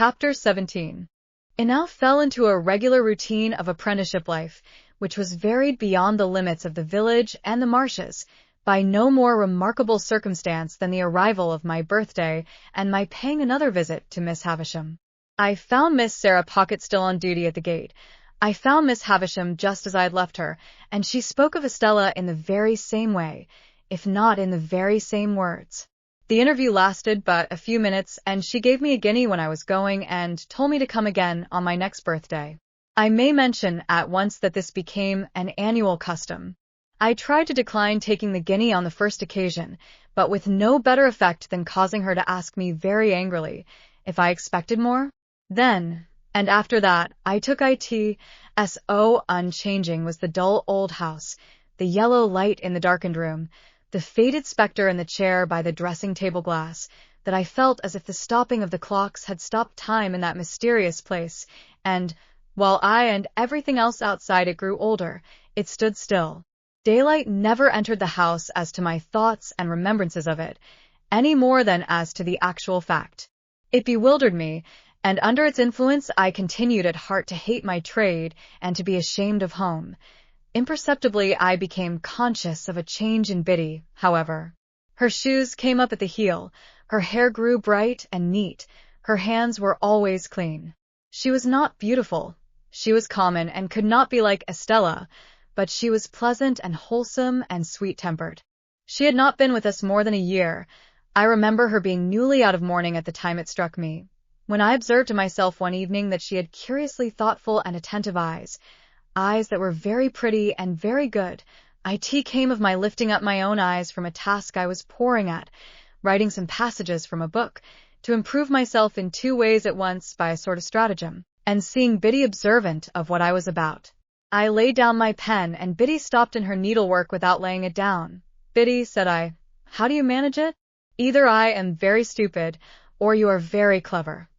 Chapter 17. It now fell into a regular routine of apprenticeship life, which was varied beyond the limits of the village and the marshes, by no more remarkable circumstance than the arrival of my birthday and my paying another visit to Miss Havisham. I found Miss Sarah Pocket still on duty at the gate. I found Miss Havisham just as I had left her, and she spoke of Estella in the very same way, if not in the very same words. The interview lasted but a few minutes, and she gave me a guinea when I was going and told me to come again on my next birthday. I may mention at once that this became an annual custom. I tried to decline taking the guinea on the first occasion, but with no better effect than causing her to ask me very angrily if I expected more. Then, and after that, I took it. So unchanging was the dull old house, the yellow light in the darkened room, the faded spectre in the chair by the dressing-table glass, that I felt as if the stopping of the clocks had stopped time in that mysterious place, and, while I and everything else outside it grew older, it stood still. Daylight never entered the house as to my thoughts and remembrances of it, any more than as to the actual fact. It bewildered me, and under its influence I continued at heart to hate my trade and to be ashamed of home. Imperceptibly I became conscious of a change in Biddy, however. Her shoes came up at the heel, her hair grew bright and neat, her hands were always clean. She was not beautiful, she was common and could not be like Estella, but she was pleasant and wholesome and sweet-tempered. She had not been with us more than a year. I remember her being newly out of mourning at the time it struck me, when I observed to myself one evening that she had curiously thoughtful and attentive eyes that were very pretty and very good. It came of my lifting up my own eyes from a task I was poring at, writing some passages from a book, to improve myself in two ways at once by a sort of stratagem, and seeing Biddy observant of what I was about. I laid down my pen, and Biddy stopped in her needlework without laying it down. "Biddy," said I, "how do you manage it? Either I am very stupid, or you are very clever.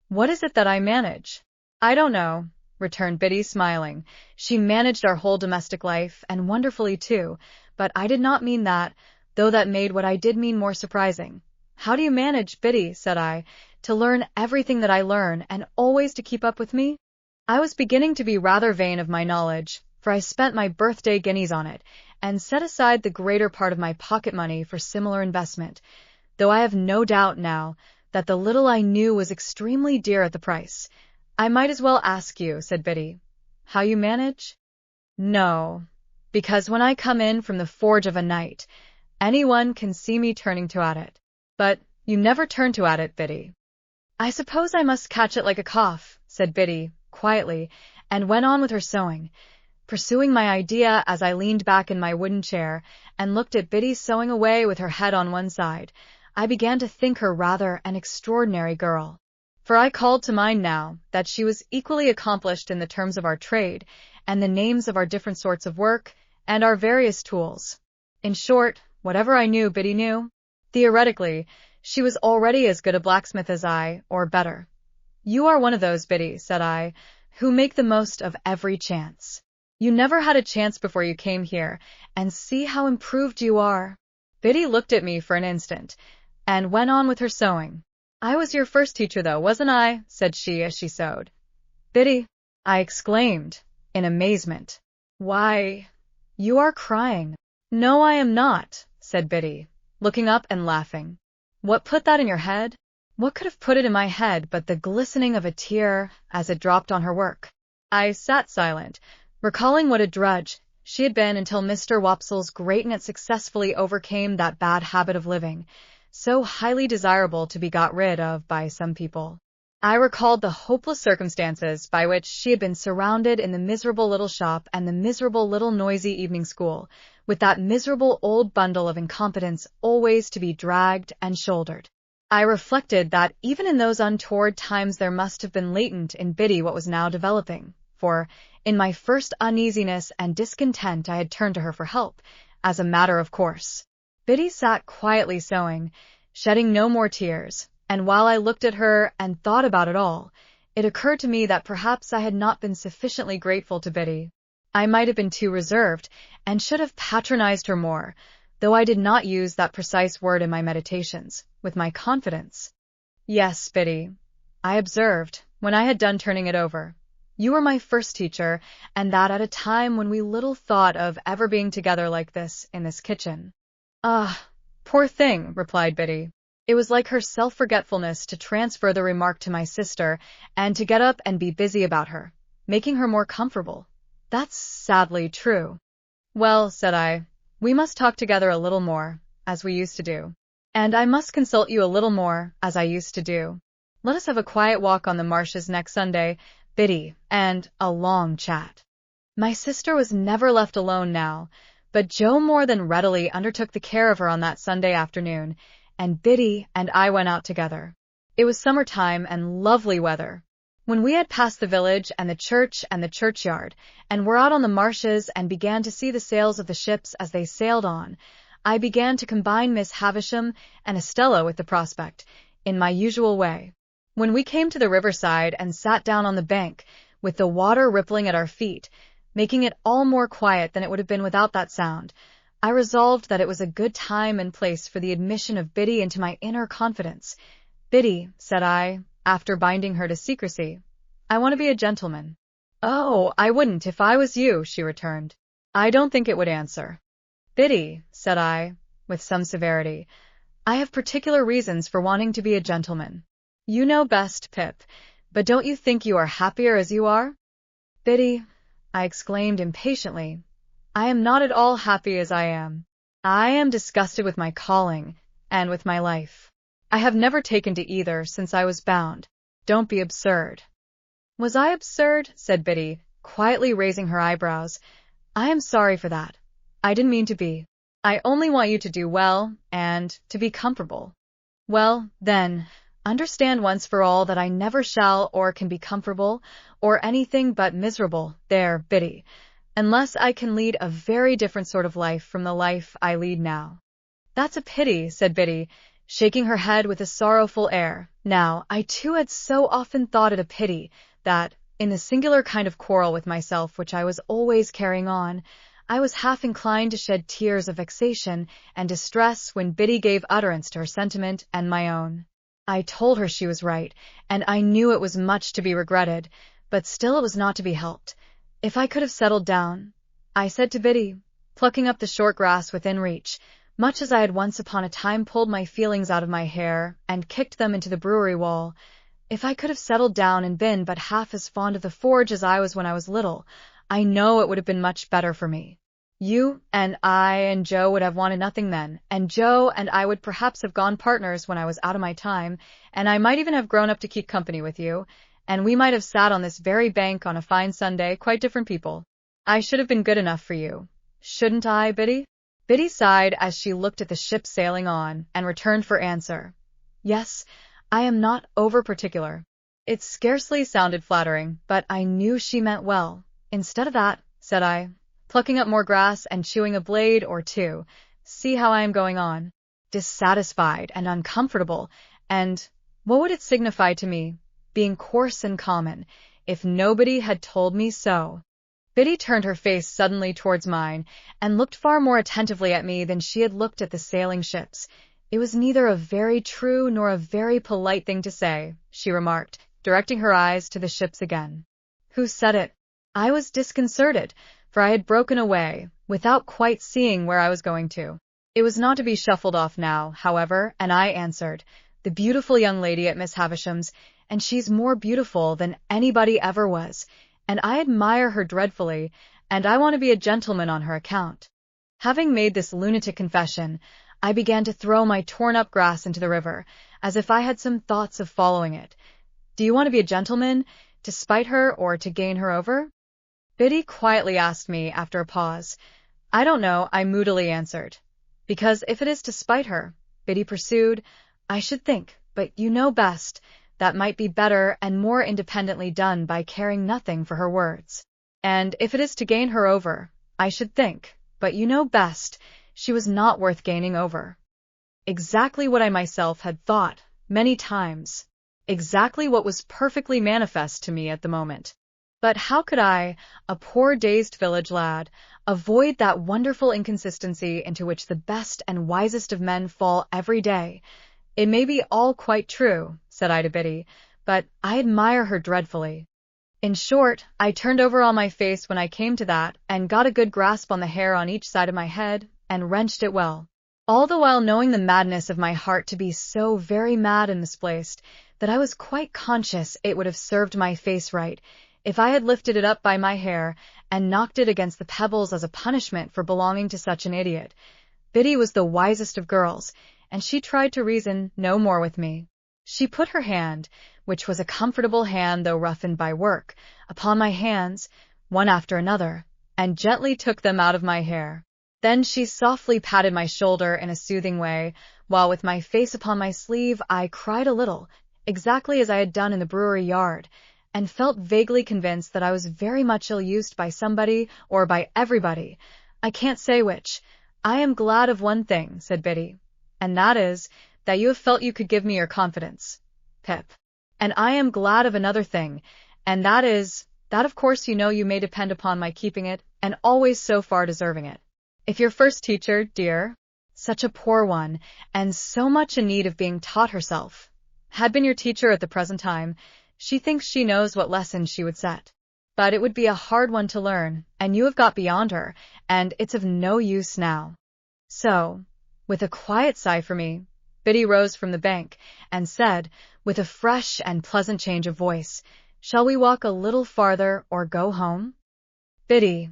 What is it that I manage?" "I don't know," returned Biddy, smiling. "She managed our whole domestic life, and wonderfully too, but I did not mean that, though that made what I did mean more surprising." "How do you manage, Biddy," said I, "to learn everything that I learn, and always to keep up with me?" I was beginning to be rather vain of my knowledge, for I spent my birthday guineas on it, and set aside the greater part of my pocket money for similar investment, though I have no doubt now that the little I knew was extremely dear at the price. "I might as well ask you," said Biddy, "how you manage?" "No, because when I come in from the forge of a night, anyone can see me turning to at it." "But you never turn to at it, Biddy." "I suppose I must catch it like a cough," said Biddy, quietly, and went on with her sewing, pursuing my idea as I leaned back in my wooden chair and looked at Biddy sewing away with her head on one side. I began to think her rather an extraordinary girl, for I called to mind now that she was equally accomplished in the terms of our trade, and the names of our different sorts of work, and our various tools. In short, whatever I knew, Biddy knew. Theoretically, she was already as good a blacksmith as I, or better. "You are one of those, Biddy," said I, "who make the most of every chance. You never had a chance before you came here, and see how improved you are." Biddy looked at me for an instant, and went on with her sewing. "I was your first teacher, though, wasn't I?" said she as she sewed. "Biddy," I exclaimed, in amazement. "Why, you are crying." "No, I am not," said Biddy, looking up and laughing. "What put that in your head?" What could have put it in my head but the glistening of a tear as it dropped on her work? I sat silent, recalling what a drudge she had been until Mr. Wopsle's greatness successfully overcame that bad habit of living, so highly desirable to be got rid of by some people. I recalled the hopeless circumstances by which she had been surrounded in the miserable little shop and the miserable little noisy evening school, with that miserable old bundle of incompetence always to be dragged and shouldered. I reflected that even in those untoward times there must have been latent in Biddy what was now developing, for, in my first uneasiness and discontent I had turned to her for help, as a matter of course. Biddy sat quietly sewing, shedding no more tears, and while I looked at her and thought about it all, it occurred to me that perhaps I had not been sufficiently grateful to Biddy. I might have been too reserved, and should have patronized her more, though I did not use that precise word in my meditations, with my confidence. "Yes, Biddy, I observed, when I had done turning it over. You were my first teacher, and that at a time when we little thought of ever being together like this in this kitchen. Ah, poor thing, replied Biddy. It was like her self-forgetfulness to transfer the remark to my sister and to get up and be busy about her, making her more comfortable. That's sadly true. Well, said I, we must talk together a little more, as we used to do. And I must consult you a little more, as I used to do. Let us have a quiet walk on the marshes next Sunday, Biddy, and a long chat. My sister was never left alone now, but Joe more than readily undertook the care of her on that Sunday afternoon, and Biddy and I went out together. It was summertime and lovely weather. When we had passed the village and the church and the churchyard, and were out on the marshes and began to see the sails of the ships as they sailed on, I began to combine Miss Havisham and Estella with the prospect, in my usual way. When we came to the riverside and sat down on the bank, with the water rippling at our feet, making it all more quiet than it would have been without that sound, I resolved that it was a good time and place for the admission of Biddy into my inner confidence. Biddy, said I, after binding her to secrecy, I want to be a gentleman. Oh, I wouldn't if I was you, she returned. I don't think it would answer. Biddy, said I, with some severity, I have particular reasons for wanting to be a gentleman. You know best, Pip, but don't you think you are happier as you are? Biddy, I exclaimed impatiently, I am not at all happy as I am. I am disgusted with my calling, and with my life. I have never taken to either since I was bound. Don't be absurd. Was I absurd? Said Biddy, quietly raising her eyebrows. I am sorry for that. I didn't mean to be. I only want you to do well, and to be comfortable. Well, then, understand once for all that I never shall or can be comfortable, or anything but miserable, there, Biddy, unless I can lead a very different sort of life from the life I lead now. That's a pity, said Biddy, shaking her head with a sorrowful air. Now, I too had so often thought it a pity that, in the singular kind of quarrel with myself which I was always carrying on, I was half inclined to shed tears of vexation and distress when Biddy gave utterance to her sentiment and my own. I told her she was right, and I knew it was much to be regretted, but still it was not to be helped. If I could have settled down, I said to Biddy, plucking up the short grass within reach, much as I had once upon a time pulled my feelings out of my hair and kicked them into the brewery wall, if I could have settled down and been but half as fond of the forge as I was when I was little, I know it would have been much better for me. You and I and Joe would have wanted nothing then, and Joe and I would perhaps have gone partners when I was out of my time, and I might even have grown up to keep company with you, and we might have sat on this very bank on a fine Sunday, quite different people. I should have been good enough for you. Shouldn't I, Biddy? Biddy sighed as she looked at the ship sailing on, and returned for answer. Yes, I am not over-particular. It scarcely sounded flattering, but I knew she meant well. Instead of that, said I, plucking up more grass and chewing a blade or two, see how I am going on. Dissatisfied and uncomfortable, and what would it signify to me, being coarse and common, if nobody had told me so? Biddy turned her face suddenly towards mine, and looked far more attentively at me than she had looked at the sailing ships. It was neither a very true nor a very polite thing to say, she remarked, directing her eyes to the ships again. Who said it? I was disconcerted, for I had broken away, without quite seeing where I was going to. It was not to be shuffled off now, however, and I answered, the beautiful young lady at Miss Havisham's, and she's more beautiful than anybody ever was, and I admire her dreadfully, and I want to be a gentleman on her account. Having made this lunatic confession, I began to throw my torn-up grass into the river, as if I had some thoughts of following it. Do you want to be a gentleman, to spite her or to gain her over? Biddy quietly asked me after a pause. I don't know, I moodily answered. Because if it is to spite her, Biddy pursued, I should think, but you know best, that might be better and more independently done by caring nothing for her words. And if it is to gain her over, I should think, but you know best, she was not worth gaining over. Exactly what I myself had thought, many times. Exactly what was perfectly manifest to me at the moment. But how could I, a poor dazed village lad, avoid that wonderful inconsistency into which the best and wisest of men fall every day? It may be all quite true, said I to Biddy, but I admire her dreadfully. In short, I turned over on my face when I came to that, and got a good grasp on the hair on each side of my head, and wrenched it well. All the while knowing the madness of my heart to be so very mad and misplaced, that I was quite conscious it would have served my face right, if I had lifted it up by my hair, and knocked it against the pebbles as a punishment for belonging to such an idiot. Biddy was the wisest of girls, and she tried to reason no more with me. She put her hand, which was a comfortable hand though roughened by work, upon my hands, one after another, and gently took them out of my hair. Then she softly patted my shoulder in a soothing way, while with my face upon my sleeve I cried a little, exactly as I had done in the brewery yard, and felt vaguely convinced that I was very much ill-used by somebody or by everybody. I can't say which. I am glad of one thing, said Biddy, and that is, that you have felt you could give me your confidence, Pip. And I am glad of another thing, and that is, that of course you know you may depend upon my keeping it, and always so far deserving it. If your first teacher, dear, such a poor one, and so much in need of being taught herself, had been your teacher at the present time, she thinks she knows what lesson she would set. But it would be a hard one to learn, and you have got beyond her, and it's of no use now. So, with a quiet sigh for me, Biddy rose from the bank, and said, with a fresh and pleasant change of voice, "Shall we walk a little farther or go home?" "Biddy,"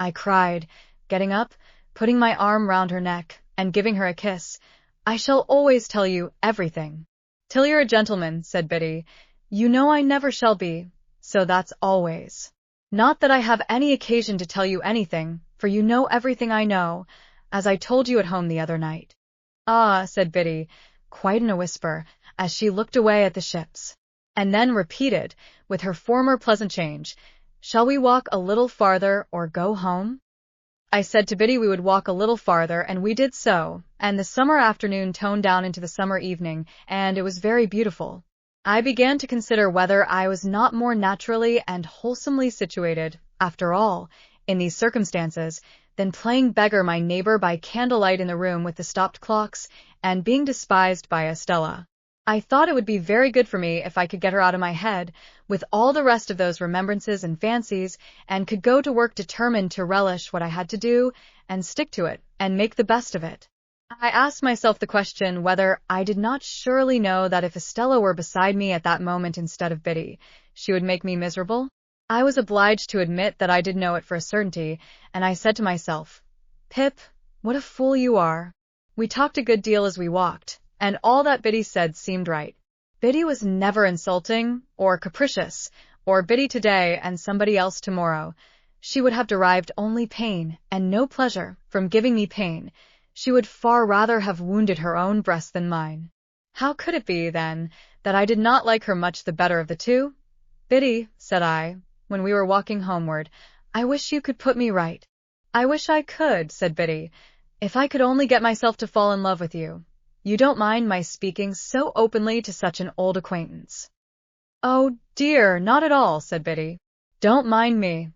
I cried, getting up, putting my arm round her neck, and giving her a kiss, "I shall always tell you everything." "Till you're a gentleman," said Biddy. "You know I never shall be, so that's always. Not that I have any occasion to tell you anything, for you know everything I know, as I told you at home the other night." "Ah," said Biddy, quite in a whisper, as she looked away at the ships, and then repeated, with her former pleasant change, "Shall we walk a little farther or go home?" I said to Biddy we would walk a little farther, and we did so, and the summer afternoon toned down into the summer evening, and it was very beautiful. I began to consider whether I was not more naturally and wholesomely situated, after all, in these circumstances, than playing beggar my neighbor by candlelight in the room with the stopped clocks, and being despised by Estella. I thought it would be very good for me if I could get her out of my head, with all the rest of those remembrances and fancies, and could go to work determined to relish what I had to do, and stick to it, and make the best of it. I asked myself the question whether I did not surely know that if Estella were beside me at that moment instead of Biddy, she would make me miserable. I was obliged to admit that I did know it for a certainty, and I said to myself, "Pip, what a fool you are." We talked a good deal as we walked, and all that Biddy said seemed right. Biddy was never insulting, or capricious, or Biddy today and somebody else tomorrow. She would have derived only pain, and no pleasure, from giving me pain. She would far rather have wounded her own breast than mine. How could it be, then, that I did not like her much the better of the two? "Biddy," said I, when we were walking homeward, "I wish you could put me right." "I wish I could," said Biddy, "if I could only get myself to fall in love with you. You don't mind my speaking so openly to such an old acquaintance?" "Oh, dear, not at all," said Biddy. "Don't mind me.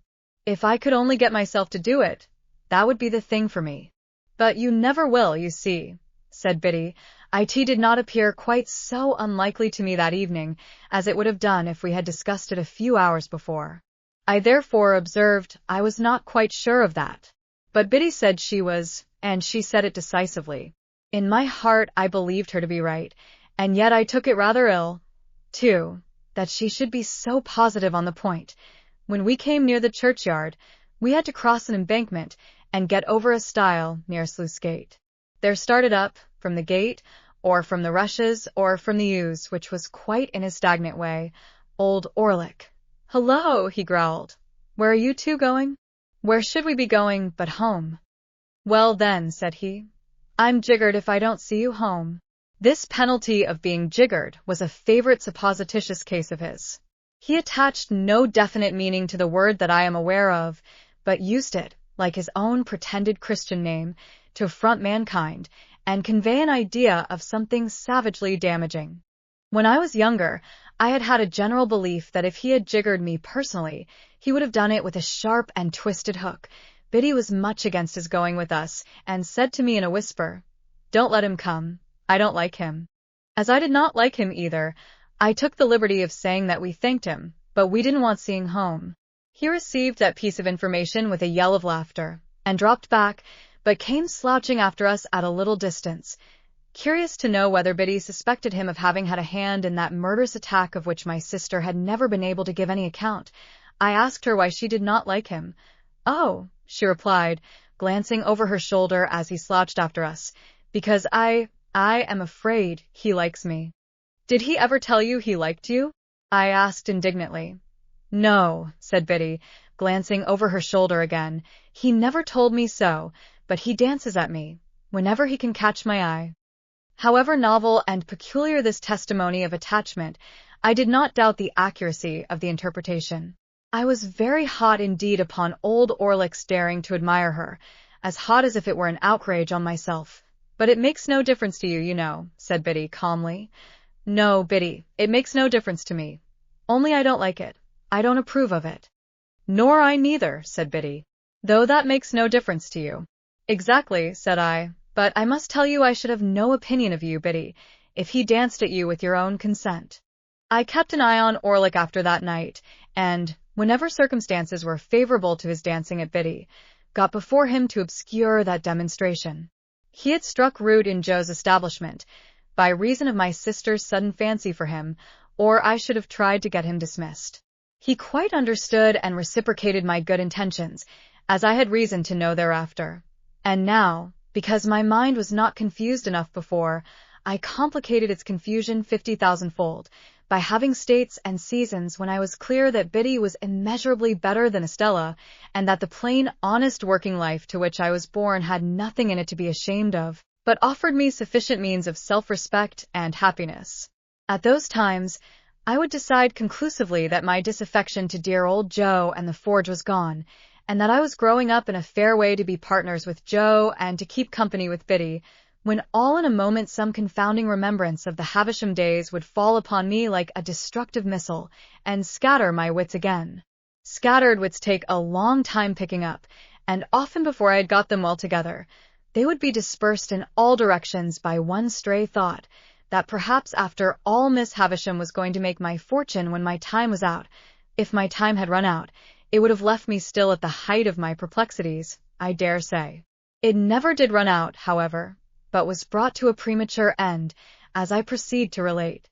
If I could only get myself to do it, that would be the thing for me." "But you never will, you see," said Biddy. It did not appear quite so unlikely to me that evening as it would have done if we had discussed it a few hours before. I therefore observed I was not quite sure of that. But Biddy said she was, and she said it decisively. In my heart I believed her to be right, and yet I took it rather ill, too, that she should be so positive on the point. When we came near the churchyard, we had to cross an embankment and get over a stile near Sluice Gate. There started up, from the gate, or from the rushes, or from the yews, which was quite in his stagnant way, old Orlick. "Hullo," he growled. "Where are you two going?" "Where should we be going but home?" "Well then," said he, "I'm jiggered if I don't see you home." This penalty of being jiggered was a favorite supposititious case of his. He attached no definite meaning to the word that I am aware of, but used it, like his own pretended Christian name, to affront mankind, and convey an idea of something savagely damaging. When I was younger, I had had a general belief that if he had jiggered me personally, he would have done it with a sharp and twisted hook. Biddy was much against his going with us, and said to me in a whisper, "Don't let him come. I don't like him." As I did not like him either, I took the liberty of saying that we thanked him, but we didn't want seeing home. He received that piece of information with a yell of laughter, and dropped back, but came slouching after us at a little distance. Curious to know whether Biddy suspected him of having had a hand in that murderous attack of which my sister had never been able to give any account, I asked her why she did not like him. "Oh," she replied, glancing over her shoulder as he slouched after us, "because I am afraid he likes me." "Did he ever tell you he liked you?" I asked indignantly. "No," said Biddy, glancing over her shoulder again. "He never told me so, but he dances at me, whenever he can catch my eye." However novel and peculiar this testimony of attachment, I did not doubt the accuracy of the interpretation. I was very hot indeed upon old Orlick's daring to admire her, as hot as if it were an outrage on myself. "But it makes no difference to you, you know," said Biddy calmly. "No, Biddy, it makes no difference to me. Only I don't like it. I don't approve of it." "Nor I neither," said Biddy. "Though that makes no difference to you." "Exactly," said I. "But I must tell you I should have no opinion of you, Biddy, if he danced at you with your own consent." I kept an eye on Orlick after that night, and, whenever circumstances were favorable to his dancing at Biddy, got before him to obscure that demonstration. He had struck root in Joe's establishment, by reason of my sister's sudden fancy for him, or I should have tried to get him dismissed. He quite understood and reciprocated my good intentions, as I had reason to know thereafter. And now, because my mind was not confused enough before, I complicated its confusion 50,000-fold, by having states and seasons when I was clear that Biddy was immeasurably better than Estella, and that the plain, honest working life to which I was born had nothing in it to be ashamed of, but offered me sufficient means of self-respect and happiness. At those times, I would decide conclusively that my disaffection to dear old Joe and the forge was gone, and that I was growing up in a fair way to be partners with Joe and to keep company with Biddy, when all in a moment some confounding remembrance of the Havisham days would fall upon me like a destructive missile, and scatter my wits again. Scattered wits take a long time picking up, and often before I had got them well together, they would be dispersed in all directions by one stray thought, that perhaps after all Miss Havisham was going to make my fortune when my time was out. If my time had run out, it would have left me still at the height of my perplexities, I dare say. It never did run out, however, but was brought to a premature end, as I proceed to relate.